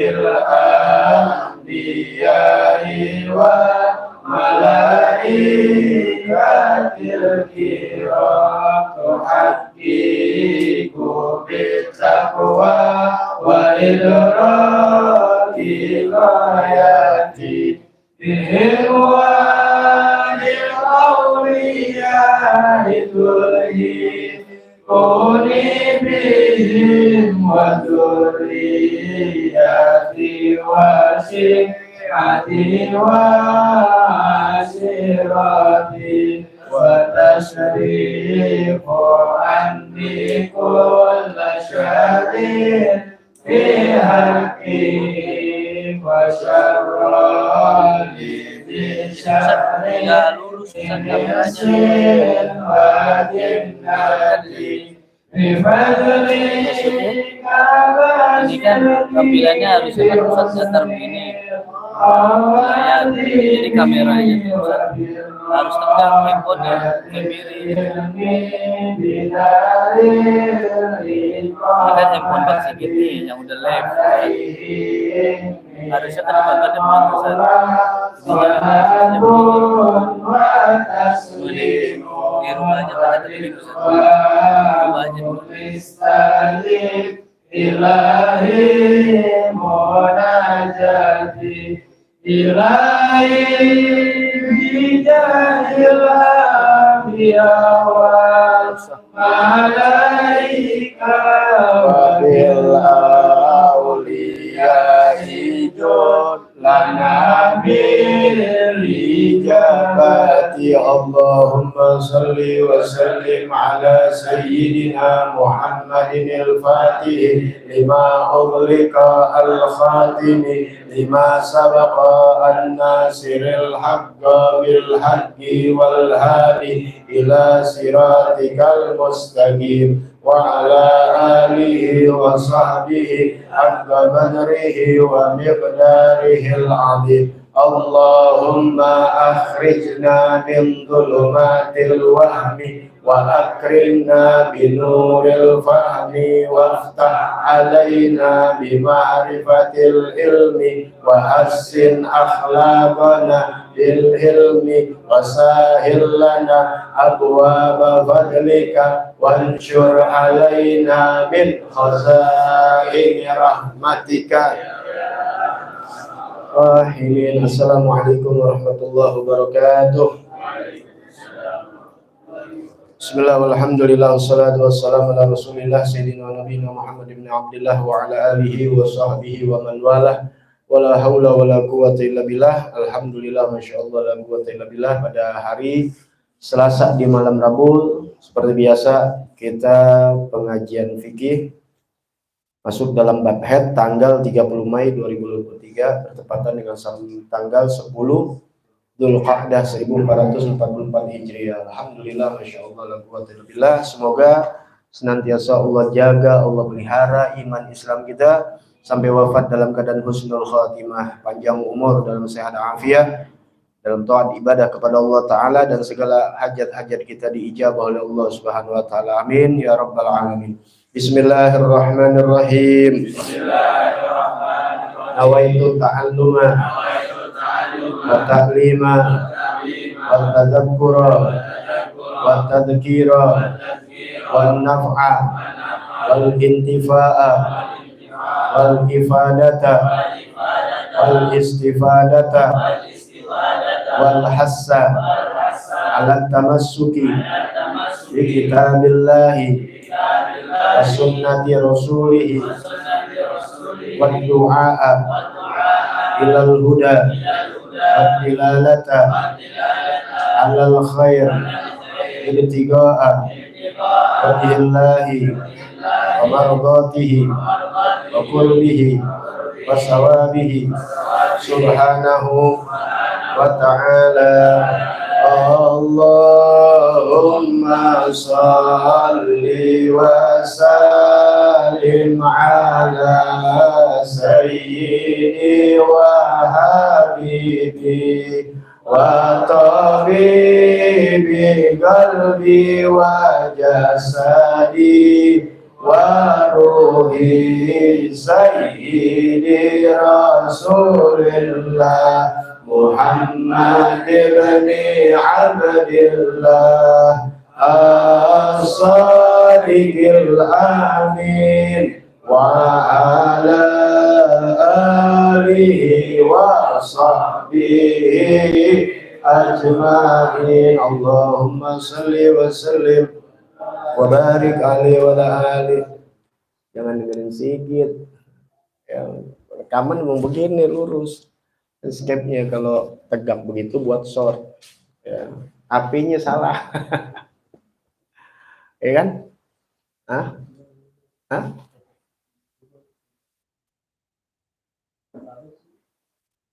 Al-anbiya'i wa malaikatil kiram tuhaqqiqu bittaqwa wa idraki ghayati bihirwanil awliya'i tulhi kuni bihim wa dzurriyyati wa syi'ati wa asirati wa tasrifu anni kulla syarrin fi haqqi wa syarrali bi syarri Ini kan tampilannya harusnya kan Ustaz datar begini jadi kameranya harus tegang handphonenya ke kiri. Ini kan handphone versi gini yang udah live harusnya kan ditonton dengan Ustaz di rumahnya kan ada di rumahnya ilahi munajati ilahi bijahil anbiya wal malaika wa bil awliya hijun lana bil ijabati Allahumma salli wa sallim ala sayyidina Muhammadin al-fatih lima ughliqa al-khatim lima sabaqa an-nasiril haqqa bil haqqi wal hadi ila siratikal mustaqim wa ala alihi wa sahbihi haqqa qadrihi wa miqdarihi al-azim. Allahumma akhrijna min dhulumatil wahmi wa akrimna binuril fahmi waftah alaina bima'rifatil ilmi wa hassin akhlaqana bil ilmi wa sahil lana abwaba fadlika wanshur alaina min khazaini rahmatika. Assalamualaikum warahmatullahi wabarakatuh. Bismillah walhamdulillah wassalatu wassalamu ala rasulillah sayyidina wa nabiyina Muhammad ibn Abdillah wa ala alihi wa sahbihi wa man walah wala hawla wala quwwata illa billah. Alhamdulillah masyaallah la quwwata illa billah. Pada hari Selasa di malam Rabu seperti biasa kita pengajian fikih masuk dalam bab haid tanggal 30 Mei 2023 bertepatan dengan tanggal 10 Dzulqa'dah 1444 Hijriah. Alhamdulillah masyaallah la quwwata illa billah. Semoga senantiasa Allah jaga, Allah pelihara iman Islam kita sampai wafat dalam keadaan husnul khatimah, panjang umur dalam sehat afiat, dalam taat ibadah kepada Allah Ta'ala, dan segala hajat-hajat kita diijabah oleh Allah Subhanahu wa Ta'ala. Amin ya rabbal alamin. Bismillahirrahmanirrahim. Nawaitu ta'alluma wa ta'lima wa tadhakkura wa tadhkira wa naf'a wal intifa'a wal ifadata wal istifadata wal hassa ala tamassuki bi kitabillahi wa sunnati rasulihi wa du'a ilal huda wa dilalata alal khair ibtiga'a wa billahi wa mardatihi wa qurbihi wa sawabihi subhanahu wa ta'ala. Allahumma salli wa sallim ala sayyidi wa habibi wa tabibi qalbi wa jasadi wa ruhi sayyidi Rasulillah Muhammad ibn Abdillah as-sadiqil amin wa ala alihi wa sahbihi ajma'in. Allahumma salli wa sallim wa barik alaihi wa ala alihi. Jangan dengerin sedikit ya, rekaman memang begini lurus, stepnya kalau tegak begitu buat short ya, apinya salah. Ya kan?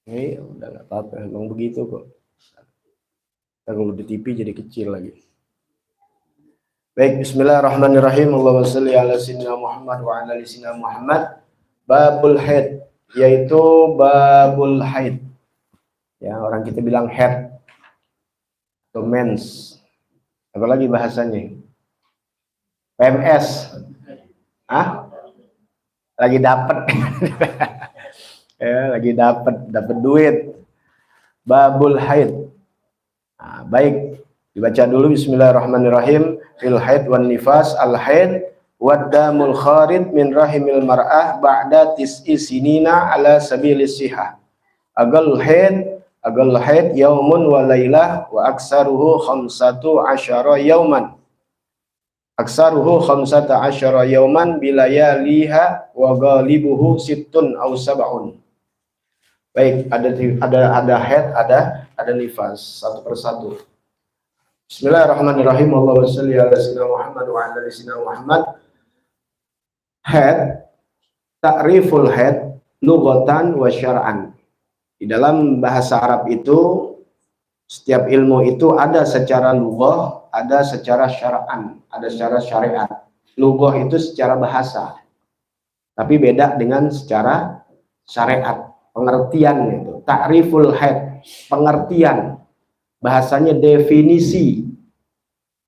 Ini udah nggak apa-apa, emang begitu kok. Kalau di TV jadi kecil lagi. Baik, bismillahirrahmanirrahim. Allahumma shalli ala sayyidina Muhammad wa ala ali sayyidina Muhammad. Babul haid, yaitu babul haid. Ya, orang kita bilang head atau mens. Apalagi bahasanya? PMS. Lagi dapat. Ya, lagi dapat duit. Babul haid. Nah, baik, dibaca dulu bismillahirrahmanirrahim. Fil haid wan nifas al haid wad damul kharid min rahimil mar'ah ba'da tis'i sinina ala sabilis sihah. Agal haid yaumun wa lailah wa aksaruhu 15 yauman. Aksaruhu 15 yauman bilayaliha wa ghalibuhu sittun aw sab'un. Baik, ada haid, ada nifas, satu persatu. Bismillahirrahmanirrahim. Allahumma shalli ala sayyidina Muhammad wa ala ali sayyidina Muhammad. Haid, ta'riful haid lughatan wa syar'an. Di dalam bahasa Arab itu setiap ilmu itu ada secara lughah, ada secara syar'an, ada secara syariat. Lughah itu secara bahasa. Tapi beda dengan secara syariat. Pengertian itu, ta'riful haid, pengertian, bahasanya definisi,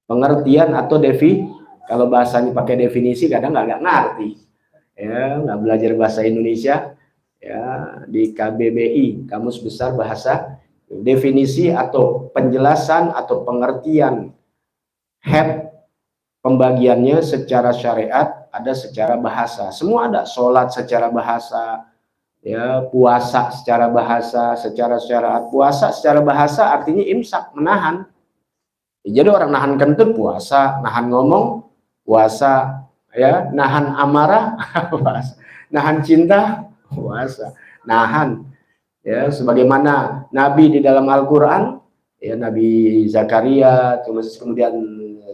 pengertian atau kalau bahasanya pakai definisi kadang nggak ngerti, ya nggak belajar bahasa Indonesia, ya di KBBI, Kamus Besar Bahasa, definisi atau penjelasan atau pengertian haid, pembagiannya secara syariat, ada secara bahasa, semua ada, sholat secara bahasa. Ya, puasa secara bahasa, secara syariat. Puasa secara bahasa artinya imsak, menahan. Ya, jadi orang nahan kentut puasa, nahan ngomong puasa, ya, nahan amarah puasa, nahan cinta puasa, nahan. Ya, sebagaimana Nabi di dalam Al-Qur'an, ya Nabi Zakaria, terus kemudian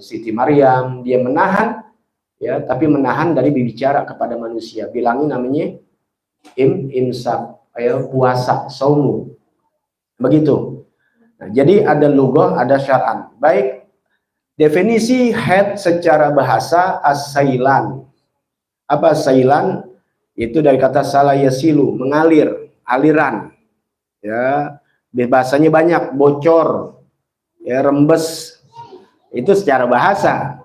Siti Maryam, dia menahan, ya, tapi menahan dari berbicara kepada manusia. Bilangnya namanya imsak, ya, puasa, saumu, begitu. Nah, jadi ada lughah, ada syar'an. Baik, definisi haid secara bahasa as-sailan. Apa sailan? Itu dari kata salayasilu, mengalir, aliran. Ya, bahasanya banyak, bocor, ya, rembes. Itu secara bahasa.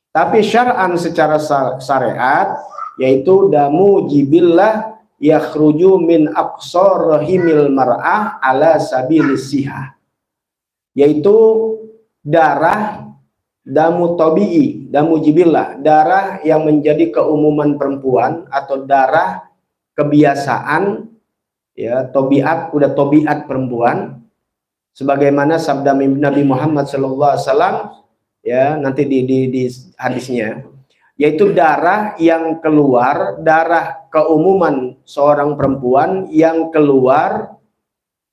Tapi syar'an secara syariat, yaitu damu jibillah yakhruju min aqsar rahimil mar'ah ala sabilis sihah, yaitu darah damu tabi'i, damu jibillah, darah yang menjadi keumuman perempuan atau darah kebiasaan, ya, tabiat, udah tabiat perempuan, sebagaimana sabda Nabi Muhammad SAW, ya, nanti di hadisnya, yaitu darah yang keluar, darah keumuman seorang perempuan yang keluar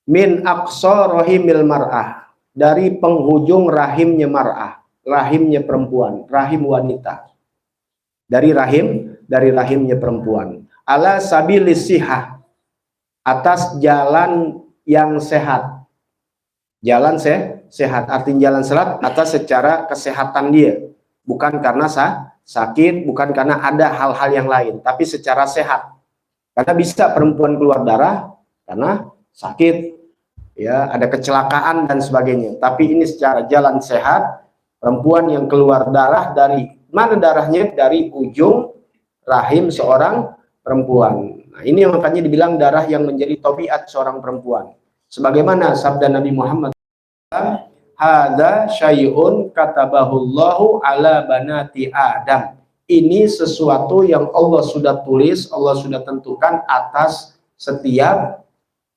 min aqsa rahimil mar'ah, dari penghujung rahimnya mar'ah, rahimnya perempuan, rahim wanita, dari rahimnya perempuan, ala sabilis sihah, atas jalan yang sehat, jalan sehat, artinya jalan sehat atas secara kesehatan dia, bukan karena sakit, bukan karena ada hal-hal yang lain, tapi secara sehat. Karena bisa perempuan keluar darah karena sakit, ya, ada kecelakaan dan sebagainya. Tapi ini secara jalan sehat, perempuan yang keluar darah Mana darahnya? Dari ujung rahim seorang perempuan. Nah, ini makanya dibilang darah yang menjadi tabiat seorang perempuan. Sebagaimana sabda Nabi Muhammad, hadza syai'un katabahullahu ala banati Adam. Ini sesuatu yang Allah sudah tulis, Allah sudah tentukan atas setiap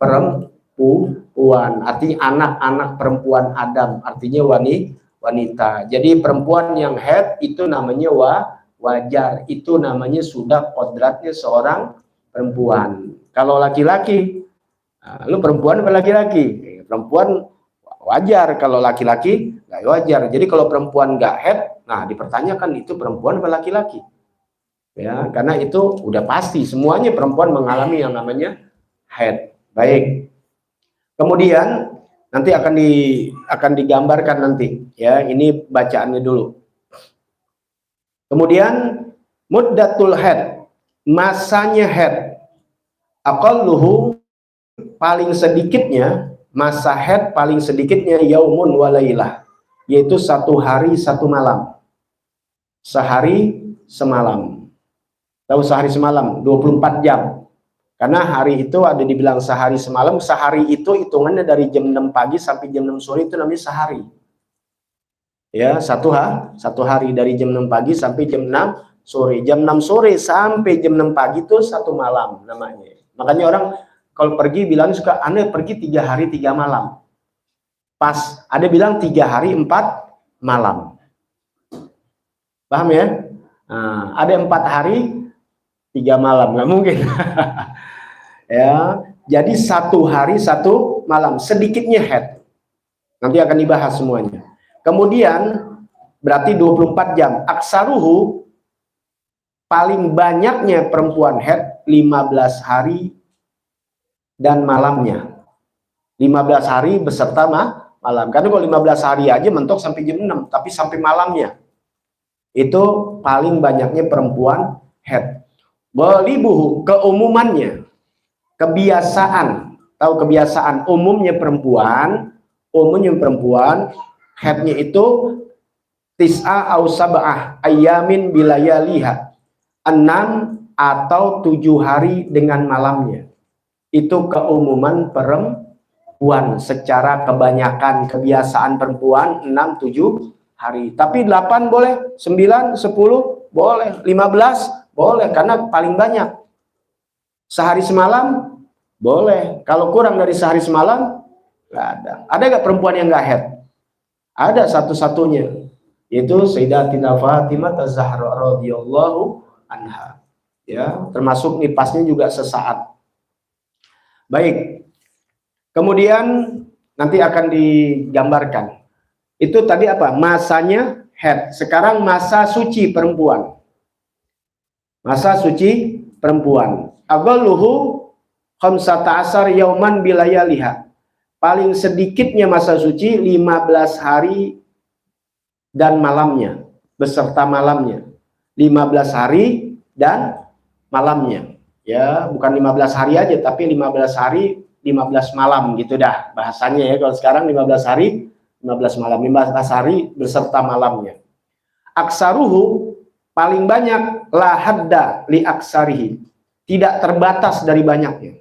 perempuan. Artinya anak-anak perempuan Adam, artinya wanita. Jadi perempuan yang haid itu namanya wajar, itu namanya sudah kodratnya seorang perempuan. Kalau laki-laki, lu perempuan apa laki-laki? Perempuan wajar, kalau laki-laki nggak wajar. Jadi kalau perempuan nggak haid, nah dipertanyakan itu perempuan apa laki-laki? Ya, karena itu udah pasti semuanya perempuan mengalami yang namanya haid. Baik. Kemudian nanti akan digambarkan nanti, ya. Ini bacaannya dulu. Kemudian muddatul haid, masanya haid. Aqalluhu, paling sedikitnya, masa haid paling sedikitnya yaumun walailah, yaitu 1 hari 1 malam. Sehari semalam. Tahu sehari semalam 24 jam. Karena hari itu ada dibilang sehari semalam. Sehari itu hitungannya dari jam 6 pagi sampai jam 6 sore, itu namanya sehari. Ya, satu hari dari jam 6 pagi sampai jam 6 sore. Jam 6 sore sampai jam 6 pagi itu 1 malam namanya. Makanya orang kalau pergi bilang suka, Anda pergi 3 hari 3 malam. Pas, ada bilang 3 hari 4 malam. Paham ya? Nah, ada 4 hari 3 malam, nggak mungkin. Ya, jadi 1 hari 1 malam, sedikitnya haid. Nanti akan dibahas semuanya. Kemudian berarti 24 jam. Aksaruhu, paling banyaknya perempuan haid 15 hari dan malamnya. 15 hari beserta malam. Karena kalau 15 hari aja mentok sampai jam 6, tapi sampai malamnya. Itu paling banyaknya perempuan haid. Balibuhu, keumumannya, kebiasaan. Tahu kebiasaan umumnya perempuan haidnya itu tis'a au sab'ah ayamin bilayaliha, 6 atau 7 hari dengan malamnya. Itu keumuman perempuan secara kebanyakan. Kebiasaan perempuan 6, 7 hari. Tapi 8 boleh, 9, 10 boleh, 15 boleh, karena paling banyak. Sehari semalam boleh. Kalau kurang dari sehari semalam nggak ada. Ada nggak perempuan yang nggak haid? Ada satu-satunya, yaitu Sayyidatina Fatimah Az-Zahra radhiyallahu anha. Ya, termasuk nipasnya juga sesaat. Baik. Kemudian nanti akan digambarkan. Itu tadi apa? Masanya haid. Sekarang masa suci perempuan. Masa suci perempuan. Aghalluhu 15 yauman bilayaliha. Paling sedikitnya masa suci 15 hari dan malamnya, beserta malamnya. 15 hari dan malamnya. Ya, bukan 15 hari aja, tapi 15 hari 15 malam gitu dah bahasanya ya. Kalau sekarang 15 hari 15 malam, 15 hari beserta malamnya. Aksaruhu, paling banyak, la hadda li aksarihi, tidak terbatas dari banyaknya.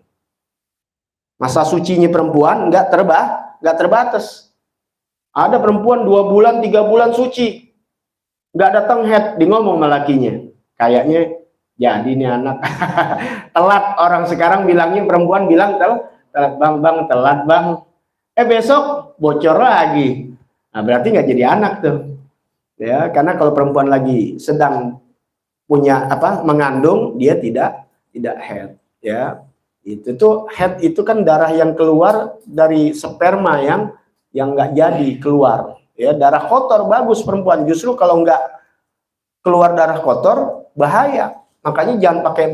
Masa sucinya perempuan nggak terbatas. Ada perempuan 2 bulan 3 bulan suci, nggak datang haid, di ngomong sama lakinya, kayaknya jadi ini anak telat. Orang sekarang bilangnya, perempuan bilang telat bang, telat bang. Besok bocor lagi. Nah, berarti nggak jadi anak tuh. Ya, karena kalau perempuan lagi sedang punya mengandung, dia tidak haid, ya. Itu tuh haid itu kan darah yang keluar dari sperma yang nggak jadi keluar, ya. Darah kotor bagus perempuan, justru kalau nggak keluar darah kotor bahaya. Makanya jangan pakai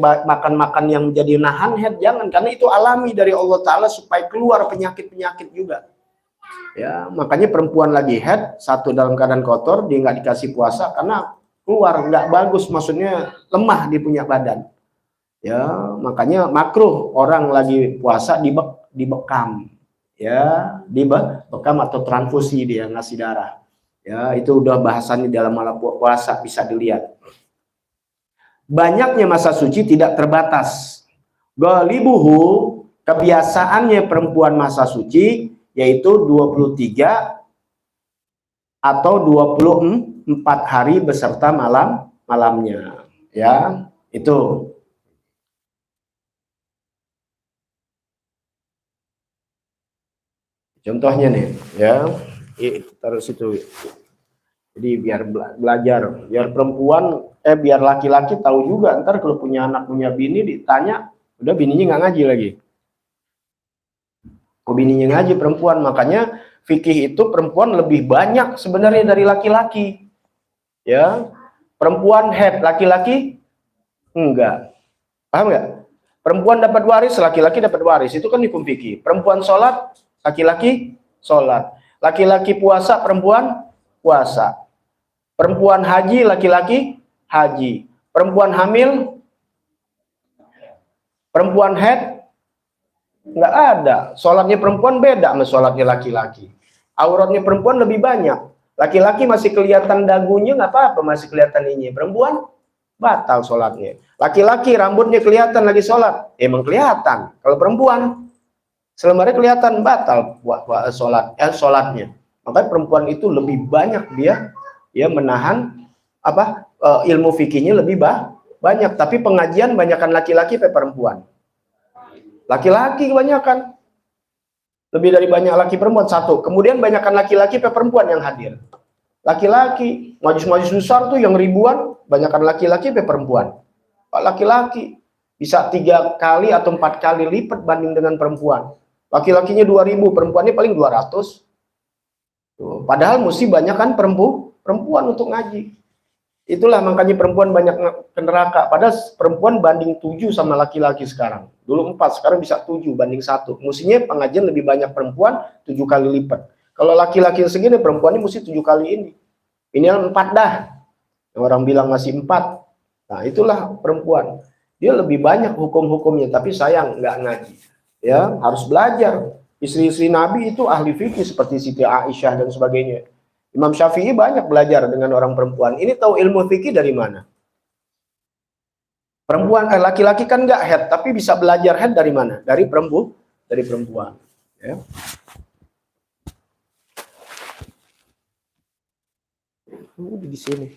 makan yang menjadi nahan haid, jangan, karena itu alami dari Allah Ta'ala supaya keluar penyakit-penyakit juga. Ya, makanya perempuan lagi haid, satu dalam keadaan kotor, dia nggak dikasih puasa karena keluar nggak bagus, maksudnya lemah dia punya badan. Ya, makanya makruh orang lagi puasa dibekam, ya, dibekam atau transfusi dia ngasih darah. Ya, itu udah bahasannya dalam malam puasa, bisa dilihat. Banyaknya masa suci tidak terbatas. Ghalibuhu, kebiasaannya perempuan masa suci yaitu 23 atau 24 hari beserta malamnya. Ya, itu. Contohnya nih, ya. Terus itu. Jadi biar belajar, biar perempuan, biar laki-laki tahu juga. Ntar kalau punya anak, punya bini ditanya, udah bininya nggak ngaji lagi. Kok bininya ngaji perempuan? Makanya fikih itu perempuan lebih banyak sebenarnya dari laki-laki. Ya, perempuan head, laki-laki enggak. Paham nggak? Perempuan dapat waris, laki-laki dapat waris. Itu kan hukum fikih. Perempuan sholat, laki-laki sholat. Laki-laki puasa, perempuan puasa. Perempuan haji, laki-laki haji. Perempuan hamil, perempuan head, nggak ada. Sholatnya perempuan beda sama sholatnya laki-laki. Auratnya perempuan lebih banyak. Laki-laki masih kelihatan dagunya, nggak apa-apa, masih kelihatan ini. Perempuan batal sholatnya. Laki-laki rambutnya kelihatan lagi sholat, emang kelihatan. Kalau perempuan selemarnya kelihatan, batal sholatnya. Makanya perempuan itu lebih banyak dia menahan ilmu fikihnya lebih banyak. Tapi pengajian banyakkan laki-laki perempuan. Laki-laki kebanyakan, lebih dari banyak laki perempuan satu. Kemudian banyakkan laki-laki perempuan yang hadir. Laki-laki majus-majus besar tuh yang ribuan, banyakkan laki-laki perempuan. Laki-laki bisa 3 kali atau 4 kali lipat banding dengan perempuan. Laki-lakinya 2000, perempuannya paling 200. Tuh, padahal mesti banyak kan perempuan untuk ngaji. Itulah makanya perempuan banyak ke neraka. Padahal perempuan banding 7 sama laki-laki sekarang. Dulu 4, sekarang bisa 7 banding 1. Mestinya pengajian lebih banyak perempuan 7 kali lipat. Kalau laki-laki segini, perempuannya mesti 7 kali ini. Ini 4 dah. Orang bilang masih 4. Nah, itulah perempuan. Dia lebih banyak hukum-hukumnya, tapi sayang nggak ngaji. Ya, harus belajar. Istri-istri Nabi itu ahli fikih seperti Siti Aisyah dan sebagainya. Imam Syafi'i banyak belajar dengan orang perempuan. Ini tahu ilmu fikih dari mana? Perempuan, laki-laki kan nggak head, tapi bisa belajar head dari mana? Dari perempuan. Ya. Di sini.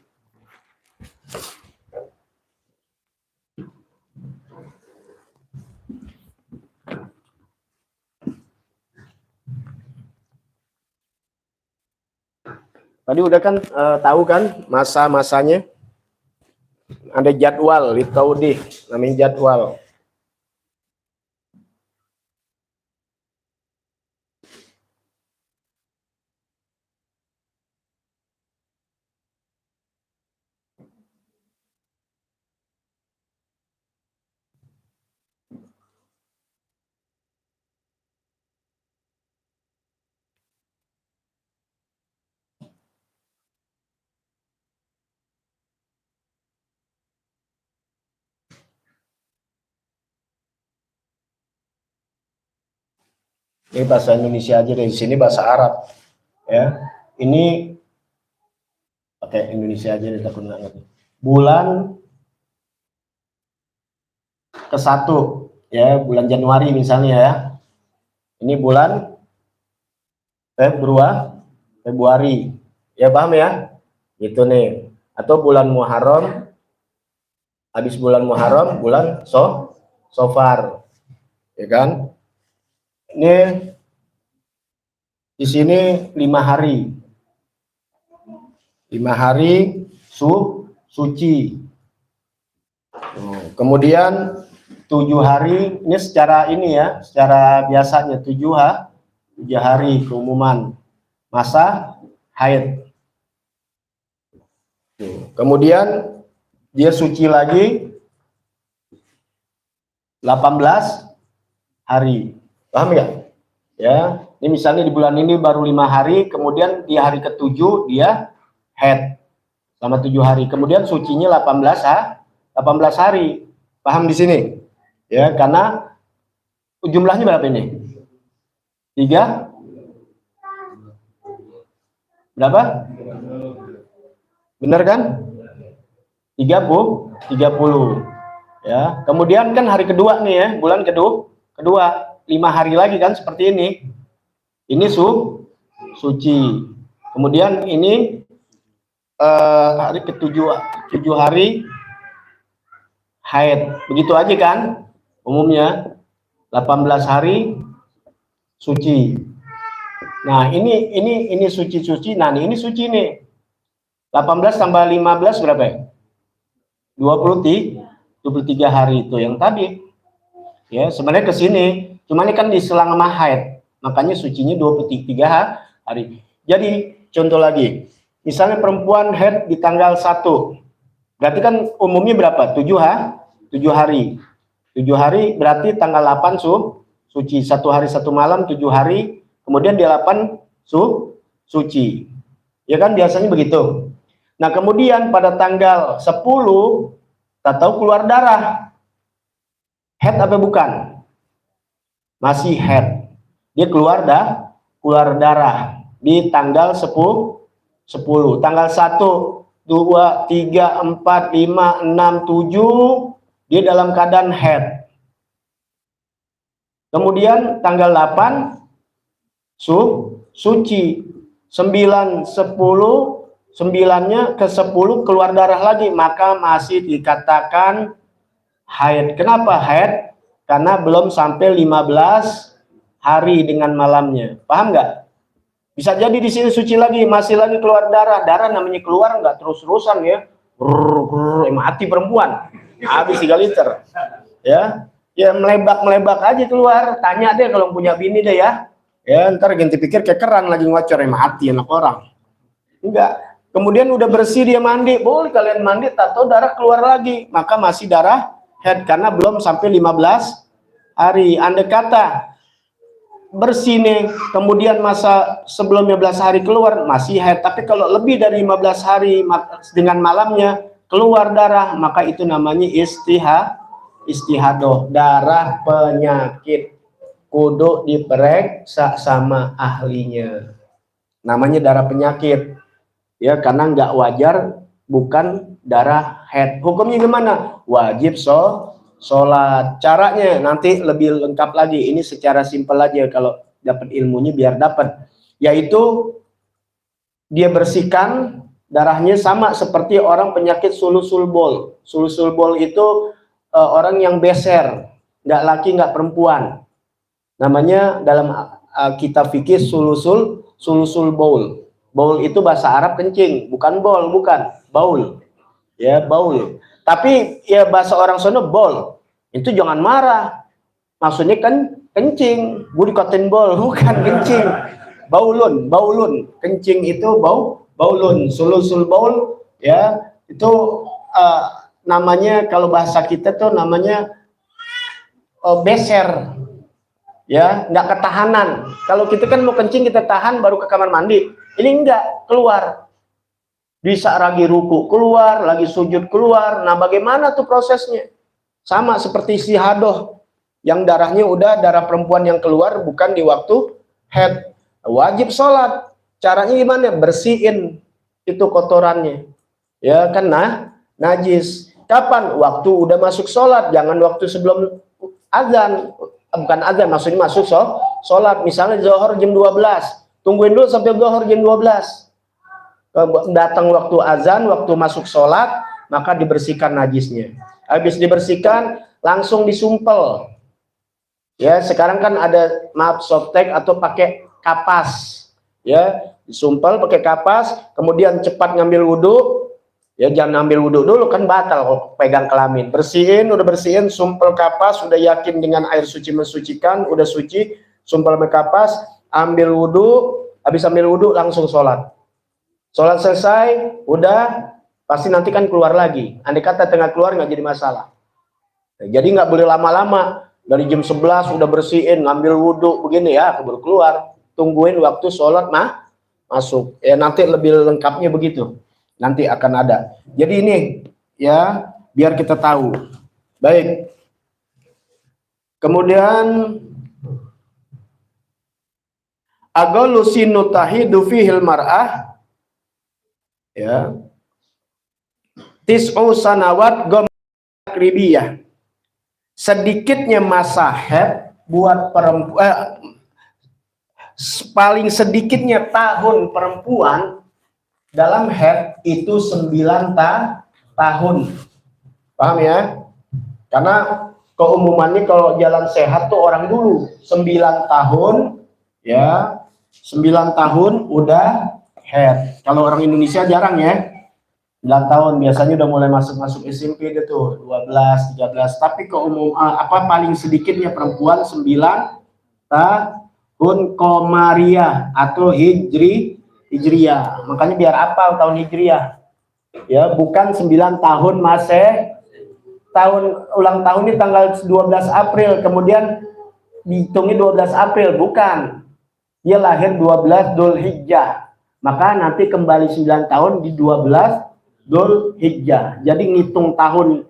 Tadi udah kan tahu kan masa-masanya? Ada jadwal, litaudih, namanya jadwal. Ini bahasa Indonesia aja, dari sini bahasa Arab. Ya, ini pakai Indonesia aja, takut nggak ngerti. Bulan ke-1, ya, bulan Januari misalnya ya. Ini bulan Februari. Ya paham ya? Gitu nih. Atau bulan Muharram, habis bulan Muharram, bulan Sofar. Ya kan? Ini di sini 5 hari. 5 hari suci. Kemudian 7 hari, ini secara ini ya, secara biasanya 7 hari keumuman masa haid. Kemudian dia suci lagi 18 hari. Paham ya? Ya, ini misalnya di bulan ini baru 5 hari, kemudian di hari ke-7 dia haid sama 7 hari. Kemudian sucinya 18 hari. Paham di sini? Ya, karena jumlahnya berapa ini? 3 Berapa? Benar kan? 30. Ya. Kemudian kan hari kedua nih ya, bulan kedua 5 hari lagi kan seperti ini. Ini suci. Kemudian ini hari ketujuh, 7 hari haid. Begitu aja kan? Umumnya 18 hari suci. Nah, ini suci. Nah, ini suci nih. 18 tambah 15 berapa ya? 23 hari itu yang tadi. Ya, sebenarnya ke sini. Cuma ini kan diselang sama haid. Makanya sucinya 23 hari. Jadi, contoh lagi. Misalnya perempuan haid di tanggal 1. Berarti kan umumnya berapa? 7 hari. 7 hari berarti tanggal 8 suci. 1 hari 1 malam, 7 hari. Kemudian dia 8 suci. Ya kan biasanya begitu. Nah, kemudian pada tanggal 10 tak tahu keluar darah. Haid apa bukan? Masih haid. Dia keluar darah di tanggal 10. Tanggal 1, 2, 3, 4, 5, 6, 7 dia dalam keadaan haid. Kemudian tanggal 8 suci. 9, 10, 9-nya ke 10 keluar darah lagi, maka masih dikatakan haid. Kenapa haid? Karena belum sampai 15 hari dengan malamnya. Paham nggak? Bisa jadi di sini suci lagi, masih lagi keluar darah. Darah namanya keluar nggak terus-terusan ya. Mati perempuan. Habis 3 liter. Ya melebak aja keluar. Tanya deh kalau punya bini deh ya. Ya ntar ganti pikir kekeran lagi ngocor, mati anak orang. Enggak. Kemudian udah bersih dia mandi, boleh kalian mandi, tak tahu darah keluar lagi, maka masih darah haid karena belum sampai 15 hari. Andai kata bersih nih, kemudian masa sebelum 15 hari keluar masih haid, tapi kalau lebih dari 15 hari dengan malamnya keluar darah, maka itu namanya istihadoh, darah penyakit. Kudu diperiksa sama ahlinya. Namanya darah penyakit. Ya, karena nggak wajar, bukan darah haid. Hukumnya gimana? Wajib sholat. Caranya nanti lebih lengkap lagi. Ini secara simpel aja kalau dapat ilmunya biar dapat. Yaitu dia bersihkan darahnya sama seperti orang penyakit sulusul bol. Sulusul bol itu orang yang beser, nggak laki nggak perempuan. Namanya dalam kitab fikih sulusul baul. Baul itu bahasa Arab kencing, bukan bol, bukan baul. Ya, baul. Tapi ya bahasa orang sono bol. Itu jangan marah. Maksudnya kan kencing, gue dikatain bol, bukan kencing. Baulun. Kencing itu baulun. Sulusul baul ya, itu namanya kalau bahasa kita tuh namanya beser. Ya, nggak ketahanan. Kalau kita kan mau kencing kita tahan baru ke kamar mandi. Ini enggak, keluar. Bisa lagi ruku keluar, lagi sujud keluar. Nah, bagaimana tuh prosesnya? Sama seperti istihadoh yang darahnya udah darah perempuan yang keluar, bukan di waktu haid. Wajib sholat. Caranya gimana? Bersihin itu kotorannya. Ya kan, najis. Kapan? Waktu udah masuk sholat, jangan waktu sebelum azan. Bukan azan, maksudnya masuk sholat. Misalnya zuhur jam 12, tungguin dulu sampai zuhur jam 12. Datang waktu azan, waktu masuk sholat, maka dibersihkan najisnya. Habis dibersihkan, langsung disumpel. Ya, sekarang kan ada softtek atau pakai kapas. Ya, disumpel pakai kapas, kemudian cepat ngambil wudhu. Ya, jangan ambil wudhu dulu, kan batal kalau pegang kelamin. Bersihin, udah bersihin, sumpel kapas, udah yakin dengan air suci mensucikan, udah suci, sumpel kapas, ambil wudhu, habis ambil wudhu langsung sholat. Sholat selesai, udah, pasti nanti kan keluar lagi. Andai kata tengah keluar nggak jadi masalah. Nah, jadi nggak boleh lama-lama, dari jam 11 udah bersihin, ngambil wudhu, begini ya, baru keluar. Tungguin waktu sholat masuk. Ya nanti lebih lengkapnya begitu. Nanti akan ada. Jadi ini ya biar kita tahu. Baik. Kemudian agalu sinu tahidu fihil mar'ah Ya. Tis'u sanawat takribiyah. Sedikitnya masa haid buat perempuan, paling sedikitnya tahun perempuan dalam haid itu 9 tahun. Paham ya? Karena keumumannya kalau jalan sehat tuh orang dulu 9 tahun, ya 9 tahun udah haid. Kalau orang Indonesia jarang ya, 9 tahun biasanya udah mulai masuk SMP gitu, 12, 13. Tapi paling sedikitnya perempuan 9 tahun komariah atau hijriyah. Makanya biar apa tahun hijriyah? Ya, bukan 9 tahun tahun ulang tahunnya tanggal 12 April, kemudian dihitungnya 12 April, bukan. Dia lahir 12 Dzulhijjah. Maka nanti kembali 9 tahun di 12 Dzulhijjah. Jadi ngitung tahun.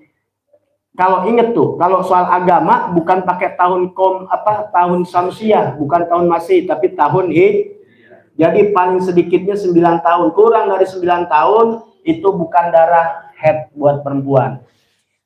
Kalau inget tuh, kalau soal agama bukan pakai tahun Syamsiah, bukan tahun Masih, tapi tahun Jadi paling sedikitnya 9 tahun. Kurang dari 9 tahun itu bukan darah haid buat perempuan.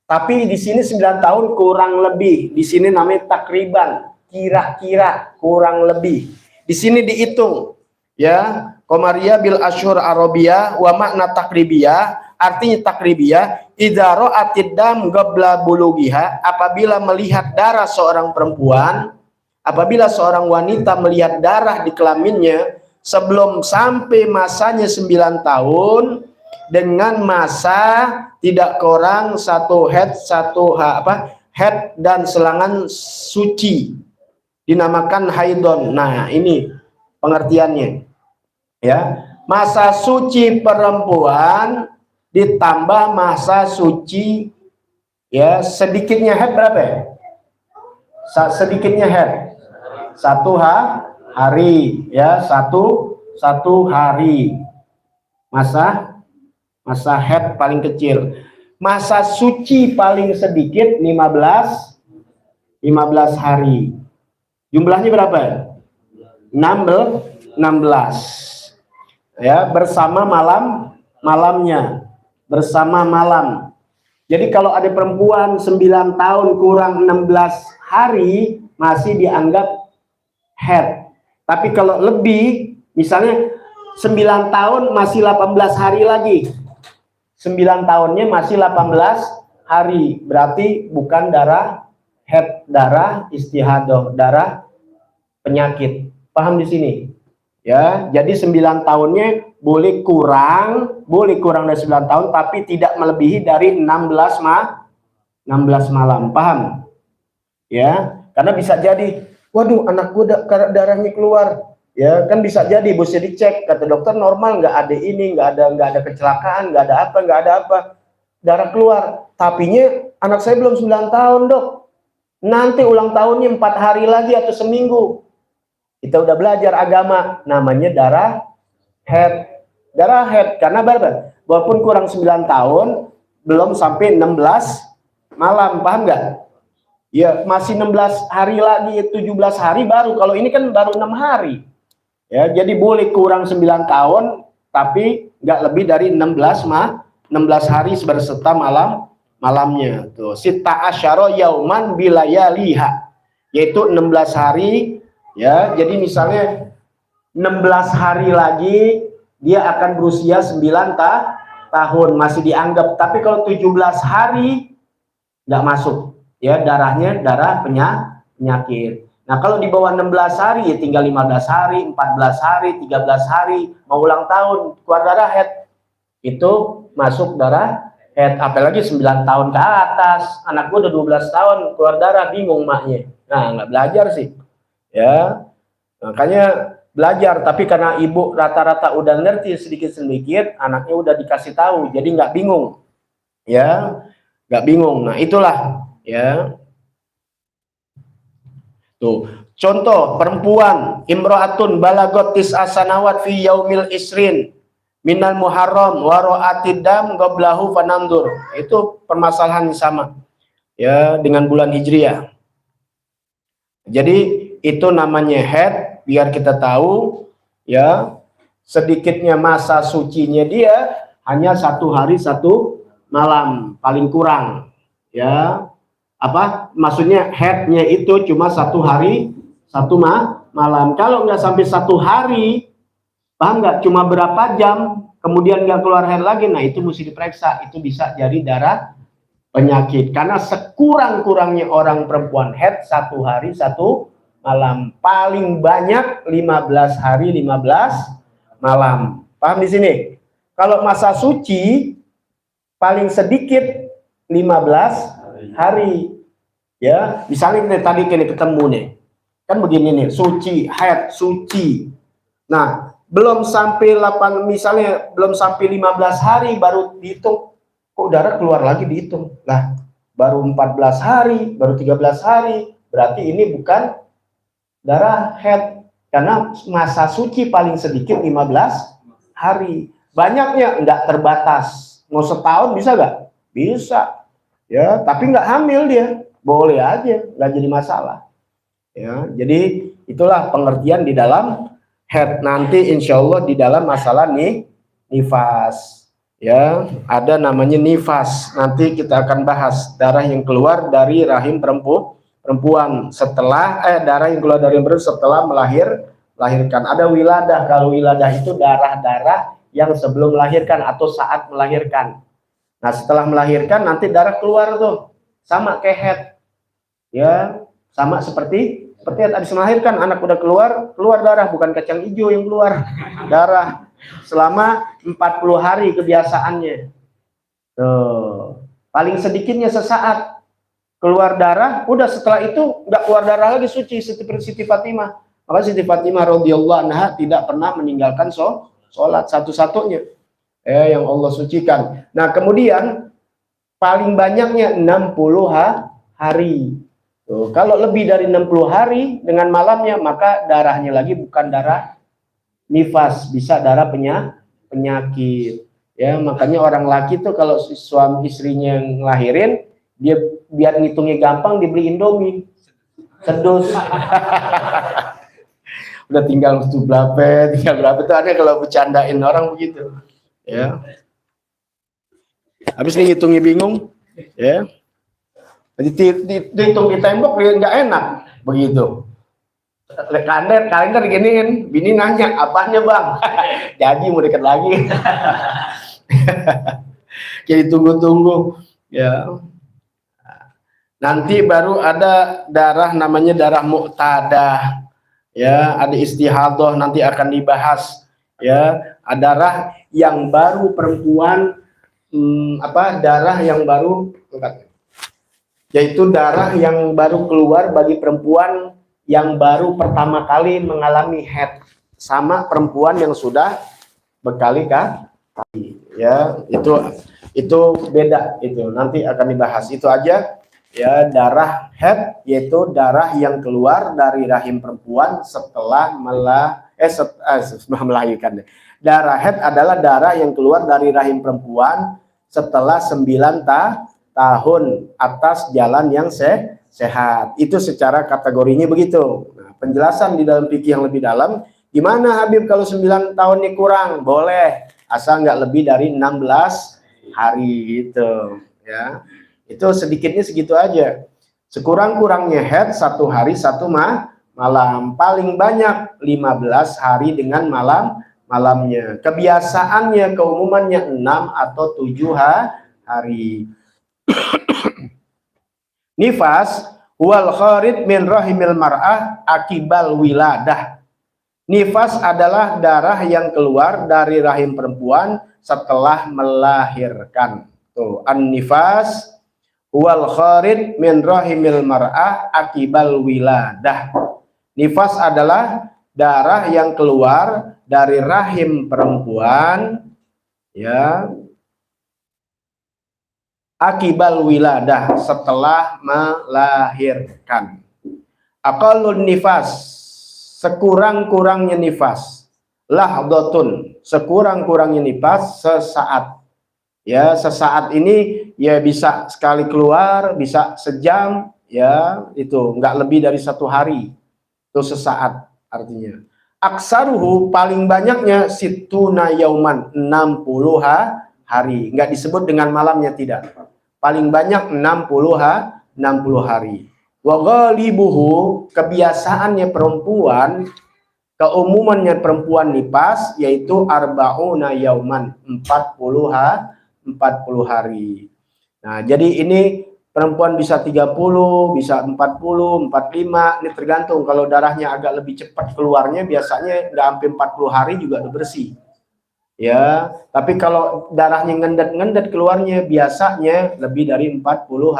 Tapi di sini 9 tahun kurang lebih. Di sini namanya takriban, kira-kira kurang lebih. Di sini dihitung, ya. Komariah bil asyhur arabiyah wa makna takribiyah, artinya takribiyah idza ra'atid dam qabla bulughiha, apabila melihat darah seorang perempuan, apabila seorang wanita melihat darah di kelaminnya sebelum sampai masanya 9 tahun dengan masa tidak kurang 1 haid dan selangan suci, dinamakan haidon. Nah, ini pengertiannya. Ya, masa suci perempuan ditambah masa suci, ya, sedikitnya haid berapa ya? Sedikitnya haid 1 hari, ya, satu hari. Masa haid paling kecil. Masa suci paling sedikit 15 hari. Jumlahnya berapa? 16. Ya, bersama malamnya, bersama malam. Jadi kalau ada perempuan 9 tahun kurang 16 hari masih dianggap haid. Tapi kalau lebih, misalnya 9 tahun masih 18 hari lagi, 9 tahunnya masih 18 hari, berarti bukan darah haid, darah istihadah, darah penyakit. Paham di sini? Ya, jadi 9 tahunnya boleh kurang dari 9 tahun, tapi tidak melebihi dari 16 malam. Paham? Ya, karena bisa jadi, waduh, anak gue darahnya keluar. Ya, kan bisa jadi, bosnya dicek, kata dokter normal, nggak ada ini, nggak ada kecelakaan, nggak ada apa, darah keluar. Tapinya anak saya belum 9 tahun, Dok. Nanti ulang tahunnya 4 hari lagi atau seminggu. Kita udah belajar agama, namanya darah haid. Darah haid karena berapa? Walaupun kurang 9 tahun, belum sampai 16 malam, paham nggak? Ya, masih 16 hari lagi, 17 hari baru. Kalau ini kan baru 6 hari. Ya, jadi boleh kurang 9 tahun, tapi nggak lebih dari 16 hari berserta malamnya. Tuh, sita asyara yauman bilayaliha, yaitu 16 hari. Ya, jadi misalnya 16 hari lagi dia akan berusia 9 tahun, masih dianggap. Tapi kalau 17 hari nggak masuk, ya, darahnya darah penyakit. Nah, kalau di bawah 16 hari ya tinggal 15 hari, 14 hari, 13 hari, mau ulang tahun keluar darah haid, itu masuk darah haid. Apalagi 9 tahun ke atas, anak gue udah 12 tahun keluar darah, bingung maknya. Nah, nggak belajar sih. Ya, makanya belajar, tapi karena ibu rata-rata udah ngerti sedikit-sedikit, anaknya udah dikasih tahu, jadi nggak bingung. Ya, nggak bingung. Nah, itulah, ya. Tuh, contoh perempuan, imro'atun balagot tis'asanawat fi yaumil isrin minal muharram wa ra'atid dam qablahu fanandur. Itu permasalahan sama, ya, dengan bulan hijriah. Jadi itu namanya haid, biar kita tahu, ya, sedikitnya masa sucinya dia hanya 1 hari 1 malam paling kurang, ya. Apa maksudnya, headnya itu cuma 1 hari 1 malam. Kalau nggak sampai 1 hari, paham nggak, cuma berapa jam kemudian nggak keluar head lagi, nah itu mesti diperiksa. Itu bisa jadi darah penyakit, karena sekurang-kurangnya orang perempuan head 1 hari 1 malam, paling banyak 15 hari 15 malam. Paham di sini? Kalau masa suci paling sedikit 15 hari. Ya, misalnya kita tadi ketemu nih. Kan begini nih, suci, haid, suci. Nah, belum sampai 8, misalnya belum sampai 15 hari baru dihitung, kok darah keluar lagi dihitung. Lah, baru 14 hari, baru 13 hari, berarti ini bukan darah haid, karena masa suci paling sedikit 15 hari. Banyaknya enggak terbatas. Mau setahun bisa nggak? Bisa. Ya, tapi nggak hamil dia. Boleh aja, nggak jadi masalah. Ya, jadi itulah pengertian di dalam haid. Nanti insya Allah di dalam masalah nifas. Ya, ada namanya nifas. Nanti kita akan bahas darah yang keluar dari rahim perempuan setelah darah yang keluar dari perempuan setelah melahirkan. Ada wiladah. Kalau wiladah itu darah-darah yang sebelum melahirkan atau saat melahirkan. Nah, setelah melahirkan nanti darah keluar tuh, sama kayak head. Ya, sama seperti habis melahirkan, anak udah keluar darah, bukan kacang hijau yang keluar. Darah selama 40 hari kebiasaannya. Tuh. Paling sedikitnya sesaat keluar darah, udah setelah itu nggak keluar darah lagi, suci, seperti Siti Fatimah. Maka Siti Fatimah radhiyallahu anha tidak pernah meninggalkan sholat, satu-satunya yang Allah sucikan. Nah, kemudian paling banyaknya 60 hari. Tuh, kalau lebih dari 60 hari dengan malamnya, maka darahnya lagi bukan darah nifas, bisa darah penyakit. Ya, makanya orang laki tuh kalau suami istrinya ngelahirin, dia biar ngitungnya gampang, dibeli Indomie. Sedus. Udah tinggal berapa tuh, ada kalau bercandain orang begitu. Ya. Habis ini ngitungnya bingung, ya. Dihitung di tembok nggak enak begitu. Kalender diginiin, bini nanya, apanya bang? Jadi mau deket lagi. Jadi tunggu-tunggu, ya. Nanti baru ada darah namanya darah mu'tadah, ya. Ada istihadah, nanti akan dibahas, ya. Ada darah yang baru perempuan, darah yang baru, yaitu darah yang baru keluar bagi perempuan yang baru pertama kali mengalami haid, sama perempuan yang sudah berkali-kali. Ya, itu beda, itu nanti akan dibahas. Itu aja, ya. Darah haid yaitu darah yang keluar dari rahim perempuan setelah melahirkan. Darah haid adalah darah yang keluar dari rahim perempuan setelah 9 tahun atas jalan yang sehat. Itu secara kategorinya begitu. Nah, penjelasan di dalam fikih yang lebih dalam, gimana Habib kalau 9 tahun ini kurang? Boleh, asal nggak lebih dari 16 hari gitu, ya. Itu sedikitnya segitu aja. Sekurang-kurangnya haid 1 hari 1 malam, paling banyak 15 hari dengan malamnya. Kebiasaannya keumumannya 6 atau 7 hari. Nifas wal kharid min rahimil mar'ah akibal wiladah. Nifas adalah darah yang keluar dari rahim perempuan setelah melahirkan. Tuh, an-nifas wal kharid min rahimil mar'ah akibal wiladah. Nifas adalah darah yang keluar dari rahim perempuan, ya, akibal wiladah, setelah melahirkan. Aqallun nifas, sekurang-kurangnya nifas. Lahdhatun, sekurang-kurangnya nifas sesaat. Ya, sesaat ini ya bisa sekali keluar, bisa sejam, ya, itu enggak lebih dari 1 hari. Itu sesaat artinya. Aksaruhu, paling banyaknya situna yauman, 60 hari. Nggak disebut dengan malamnya, tidak. Paling banyak 60 hari. Wa ghalibuhu, kebiasaannya perempuan, keumumannya perempuan nifas yaitu arba'una yauman, 40 hari. Nah, jadi ini perempuan bisa 30, bisa 40, 45, ini tergantung. Kalau darahnya agak lebih cepat keluarnya biasanya nggak sampai 40 hari juga udah bersih. Ya, tapi kalau darahnya ngendet-ngendet keluarnya biasanya lebih dari 40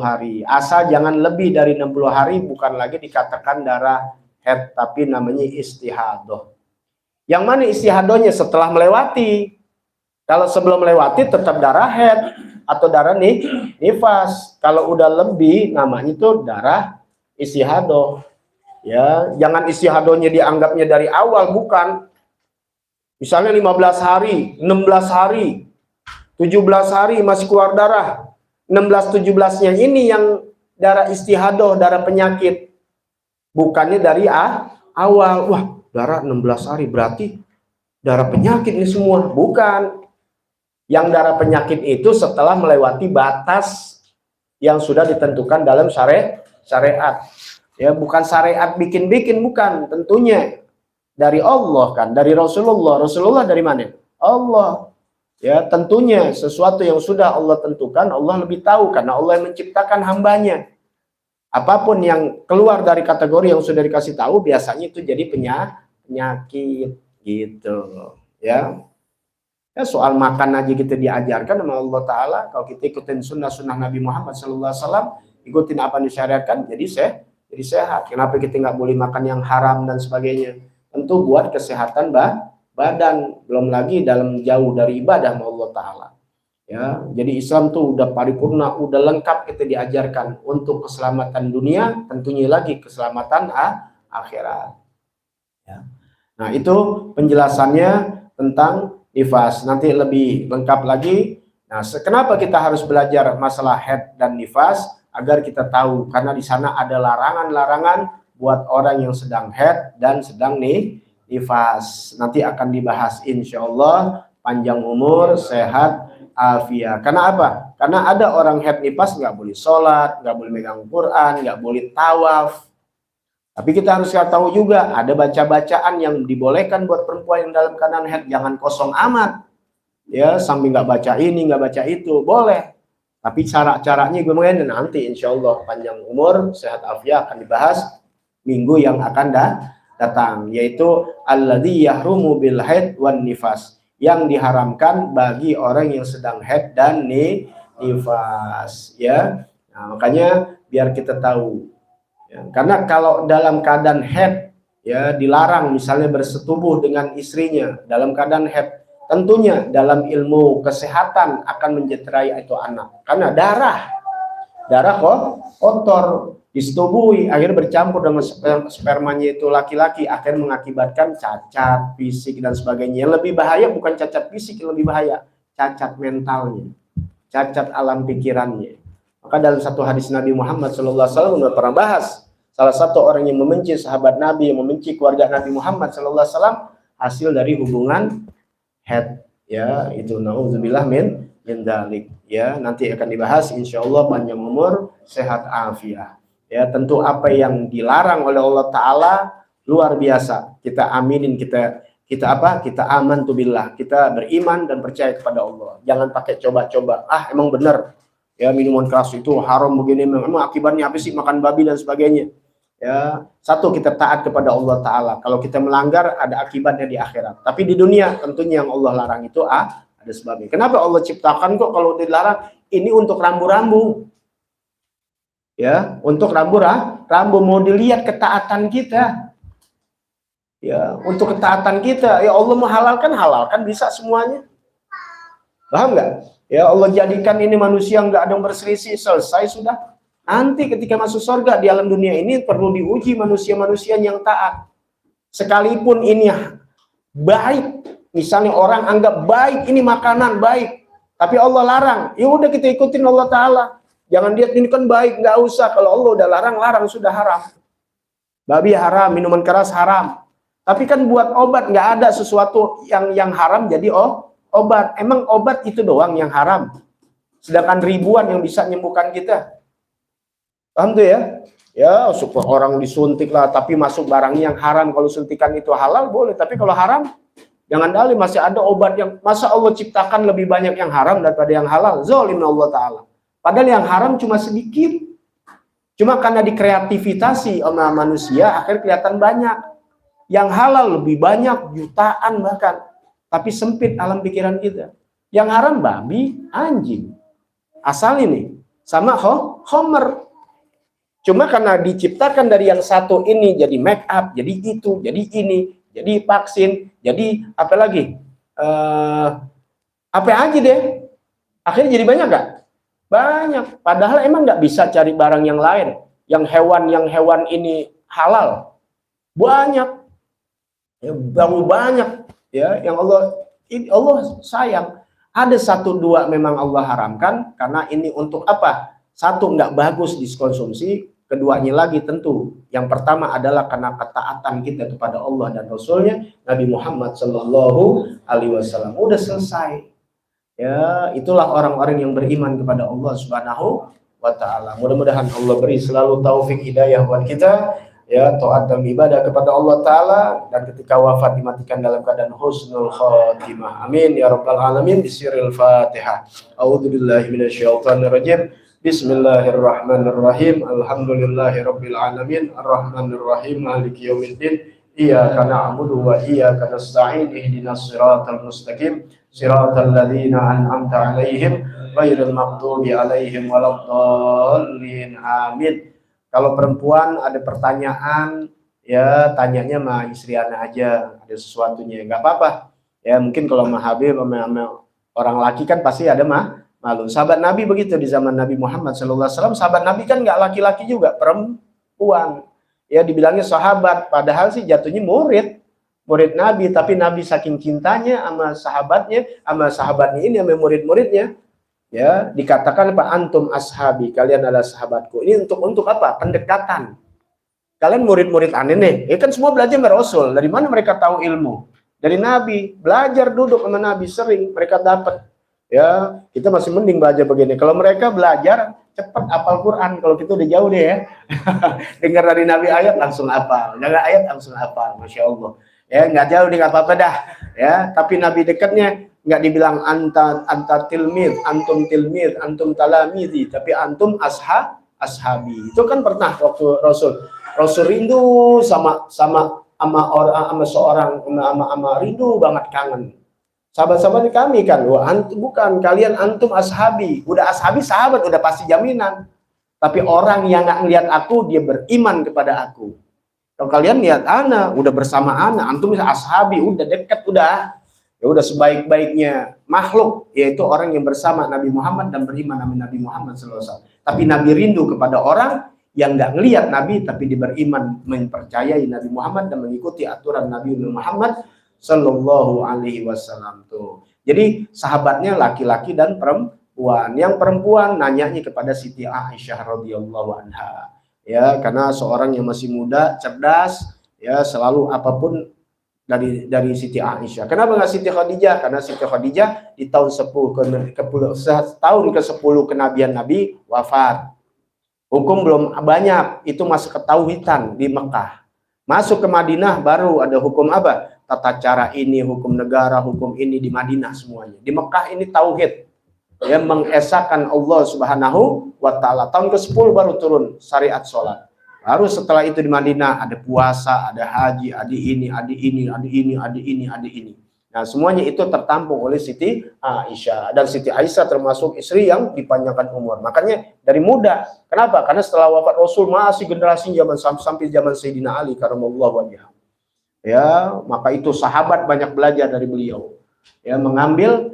hari. Asal jangan lebih dari 60 hari, bukan lagi dikatakan darah haid, tapi namanya istihadoh. Yang mana istihadohnya setelah melewati. Kalau sebelum melewati tetap darah haid atau darah nifas. Kalau udah lebih namanya itu darah istihadoh. Ya, jangan istihadohnya dianggapnya dari awal, bukan. Misalnya 15 hari, 16 hari, 17 hari masih keluar darah. 16-17-nya ini yang darah istihadoh, darah penyakit. Bukannya dari awal. Wah, darah 16 hari berarti darah penyakit ini semua. Bukan. Yang darah penyakit itu setelah melewati batas yang sudah ditentukan dalam syariat. Ya, bukan syariat bikin-bikin, bukan. Tentunya dari Allah kan, dari Rasulullah. Rasulullah dari mana? Allah. Ya, tentunya sesuatu yang sudah Allah tentukan, Allah lebih tahu karena Allah yang menciptakan hambanya. Apapun yang keluar dari kategori yang sudah dikasih tahu, biasanya itu jadi penyakit gitu. Ya. Ya, soal makan aja kita diajarkan sama Allah Ta'ala. Kalau kita ikutin sunnah Nabi Muhammad SAW, ikutin apa yang disyariatkan, jadi sehat. Kenapa kita nggak boleh makan yang haram dan sebagainya? Tentu buat kesehatan badan, belum lagi dalam jauh dari ibadah sama Allah Ta'ala. Ya, jadi Islam tuh udah paripurna, udah lengkap kita diajarkan untuk keselamatan dunia, tentunya lagi keselamatan akhirat. Ya. Nah, itu penjelasannya tentang nifas. Nanti lebih lengkap lagi. Nah, kenapa kita harus belajar masalah haid dan nifas? Agar kita tahu, karena di sana ada larangan-larangan buat orang yang sedang haid dan sedang nifas. Nanti akan dibahas insya Allah, panjang umur, sehat, afiat. Karena apa? Karena ada orang haid nifas nggak boleh sholat, nggak boleh megang Quran, nggak boleh tawaf. Tapi kita harus tahu juga ada baca-bacaan yang dibolehkan buat perempuan yang dalam keadaan haid. Jangan kosong amat. Ya, sambil nggak baca ini, nggak baca itu, boleh. Tapi cara-caranya gimana nanti insya Allah panjang umur, sehat afiat akan dibahas minggu yang akan datang, yaitu alladzi yahrumu bil haid wan nifas, yang diharamkan bagi orang yang sedang haid dan nifas. Ya, nah, makanya biar kita tahu. Ya, karena kalau dalam keadaan haid, ya dilarang misalnya bersetubuh dengan istrinya dalam keadaan haid, tentunya dalam ilmu kesehatan akan menjiterai itu anak, karena darah kotor disetubui, akhirnya bercampur dengan spermanya itu laki-laki, akan mengakibatkan cacat fisik dan sebagainya. Yang lebih bahaya bukan cacat fisik, yang lebih bahaya cacat mentalnya, cacat alam pikirannya. Maka dalam satu hadis Nabi Muhammad SAW sudah pernah bahas, salah satu orang yang membenci sahabat Nabi, yang membenci keluarga Nabi Muhammad SAW, hasil dari hubungan haid. Ya, itu naudzubillah min dalik. Ya, nanti akan dibahas insya Allah panjang umur, sehat afiat. Ya, tentu apa yang dilarang oleh Allah Ta'ala luar biasa. Kita aminin, kita aman tu billah, kita beriman dan percaya kepada Allah. Jangan pakai coba-coba. Emang benar ya minuman keras itu haram begini, memang akibatnya apa sih, makan babi dan sebagainya. Ya, satu, kita taat kepada Allah Ta'ala. Kalau kita melanggar ada akibatnya di akhirat. Tapi di dunia tentunya yang Allah larang itu ada sebabnya. Kenapa Allah ciptakan kok kalau dilarang? Ini untuk rambu-rambu. Ya, untuk rambu mau dilihat ketaatan kita. Ya, untuk ketaatan kita. Ya Allah halalkan bisa semuanya. Paham nggak? Ya Allah jadikan ini manusia nggak ada yang berselisih, selesai sudah. Nanti ketika masuk surga di alam dunia ini perlu diuji manusia-manusia yang taat. Sekalipun ini baik, misalnya orang anggap baik ini makanan baik, tapi Allah larang, ya udah kita ikutin Allah Ta'ala. Jangan lihat ini kan baik, nggak usah. Kalau Allah udah larang sudah haram. Babi haram, minuman keras haram. Tapi kan buat obat nggak ada sesuatu yang haram jadi obat. Emang obat itu doang yang haram? Sedangkan ribuan yang bisa menyembuhkan kita. Paham tuh ya? Ya, supaya orang disuntik lah, tapi masuk barang yang haram. Kalau suntikan itu halal boleh, tapi kalau haram jangan dalih. Masih ada obat yang masa Allah ciptakan lebih banyak yang haram daripada yang halal. Zalim Allah Ta'ala. Padahal yang haram cuma sedikit. Cuma karena dikreativitasi sama manusia, akhirnya kelihatan banyak. Yang halal lebih banyak, jutaan bahkan. Tapi sempit alam pikiran kita. Yang haram babi, anjing. Asal ini sama homer. Cuma karena diciptakan dari yang satu ini jadi make up, jadi itu, jadi ini, jadi vaksin, jadi apa lagi? Apa aja deh. Akhirnya jadi banyak gak? Banyak. Padahal emang nggak bisa cari barang yang lain. Yang hewan ini halal. Banyak. Ya, baru banyak. Ya, yang Allah sayang. Ada 1-2 memang Allah haramkan karena ini untuk apa? Satu, nggak bagus dikonsumsi. Keduanya lagi tentu. Yang pertama adalah karena ketaatan kita kepada Allah dan Rasulnya Nabi Muhammad Sallallahu Alaihi Wasallam. Udah selesai. Ya, itulah orang-orang yang beriman kepada Allah Subhanahu wa Ta'ala. Mudah-mudahan Allah beri selalu taufik hidayah buat kita. Ya, taat dan ibadah kepada Allah Ta'ala, dan ketika wafat dimatikan dalam keadaan husnul khatimah. Amin ya rabbal alamin. Bisiril Fatihah. A'udzubillahi minasyaitonirrajim. Bismillahirrahmanirrahim. Alhamdulillahi rabbil alamin. Arrahmanirrahim. Maliki yaumiddin. Iyyaka na'budu wa iyyaka nasta'in. Ihdinas siratal mustaqim. Siratal ladzina an'amta 'alaihim ghairil maghdubi 'alaihim waladdallin. Amin. Kalau perempuan ada pertanyaan, ya tanyanya sama istri ana aja, ada sesuatunya, nggak apa-apa. Ya mungkin kalau sama Habib, sama orang laki kan pasti ada malu. Sahabat Nabi begitu di zaman Nabi Muhammad SAW, sahabat Nabi kan nggak laki-laki juga, perempuan. Ya dibilangnya sahabat, padahal sih jatuhnya murid Nabi, tapi Nabi saking cintanya sama sahabatnya ini, sama murid-muridnya. Ya, dikatakan apa? Antum ashabi, kalian adalah sahabatku. Ini untuk apa? Pendekatan. Kalian murid-murid aneh nih. Ya kan semua belajar dari Rasul. Dari mana mereka tahu ilmu? Dari Nabi. Belajar duduk sama Nabi sering mereka dapat. Ya, kita masih mending belajar begini. Kalau mereka belajar cepat hafal Quran. Kalau kita udah jauh deh ya. Dengar dari Nabi ayat langsung hafal. Dengar ayat langsung hafal. Masya Allah. Ya, nggak jauh nih, nggak apa-apa dah. Ya, tapi Nabi dekatnya nggak dibilang anta tilmid, antum talamizi, tapi antum ashabi. Itu kan pernah waktu Rasul rindu sama seorang rindu banget, kangen. Sahabat-sahabat kami kan, bukan kalian, antum ashabi. Udah ashabi sahabat, udah pasti jaminan. Tapi orang yang nggak ngelihat aku, dia beriman kepada aku. Kalau kalian lihat ana, udah bersama ana, antum ashabi, udah dekat, udah. Ya udah sebaik-baiknya makhluk, yaitu orang yang bersama Nabi Muhammad dan beriman sama Nabi Muhammad SAW. Tapi Nabi rindu kepada orang yang nggak ngelihat Nabi, tapi beriman, mempercayai Nabi Muhammad dan mengikuti aturan Nabi Muhammad Sallallahu Alaihi Wasallam tuh. Jadi sahabatnya laki-laki dan perempuan. Yang perempuan nanyanya kepada Siti Aisyah radhiyallahu anha. Ya, karena seorang yang masih muda, cerdas, ya selalu apapun dari Siti Aisyah. Kenapa nggak Siti Khadijah? Karena Siti Khadijah di tahun tahun ke-10 kenabian Nabi wafat. Hukum belum banyak, itu masuk ketauhidan di Mekah. Masuk ke Madinah baru ada hukum apa? Tata cara ini, hukum negara, hukum ini di Madinah semuanya. Di Mekah ini tauhid. Ya, mengesahkan Allah Subhanahu wa Ta'ala. Tahun ke-10 baru turun syariat sholat. Baru setelah itu di Madinah ada puasa, ada haji, ada ini. Nah, semuanya itu tertampung oleh Siti Aisyah. Dan Siti Aisyah termasuk istri yang dipanjangkan umur. Makanya dari muda. Kenapa? Karena setelah wafat Rasul masih generasi sampai zaman Sayyidina Ali karamallahu wajhah. Ya, maka itu sahabat banyak belajar dari beliau. Ya, mengambil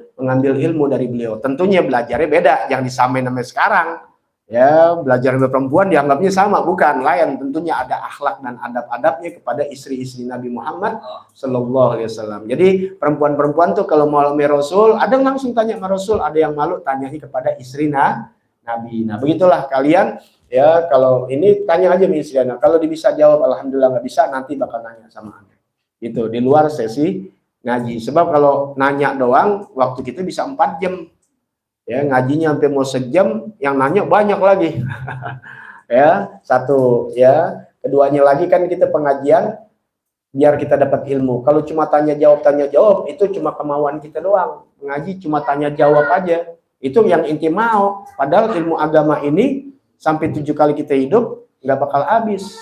ilmu dari beliau. Tentunya belajarnya beda, yang disamain sama sekarang. Ya, belajar dengan perempuan dianggapnya sama, bukan, lain. Tentunya ada akhlak dan adab-adabnya kepada istri-istri Nabi Muhammad Sallallahu Alaihi Wasallam. Jadi perempuan-perempuan tuh kalau mau sama Rasul, ada yang langsung tanya sama Rasul, ada yang malu tanyanya kepada istri Nabi. Nah, begitulah kalian, ya kalau ini tanya aja sama istri Anda. Kalau bisa jawab, alhamdulillah. Nggak bisa, nanti bakal nanya sama Anda. Itu di luar sesi ngaji. Sebab kalau nanya doang, waktu kita bisa 4 jam. Ya, ngajinya sampai mau sejam, yang nanya banyak lagi. Ya, satu, ya. Keduanya lagi kan kita pengajian biar kita dapat ilmu. Kalau cuma tanya jawab, itu cuma kemauan kita doang. Ngaji cuma tanya jawab aja. Itu yang inti mau. Padahal ilmu agama ini sampai 7 kali kita hidup nggak bakal habis.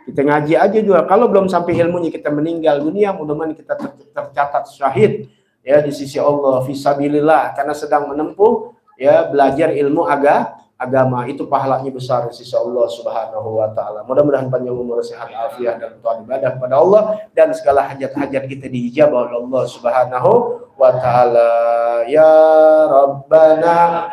Kita ngaji aja juga. Kalau belum sampai ilmunya kita meninggal dunia, mudah-mudahan kita tercatat syahid ya di sisi Allah fisabilillah karena sedang menempuh ya belajar ilmu agama. Itu pahalanya besar di sisi Allah Subhanahu wa taala. Mudah-mudahan panjang umur, sehat afiat dan taat ibadah kepada Allah dan segala hajat-hajat kita diijabah oleh Allah Subhanahu wa taala. Ya Rabbana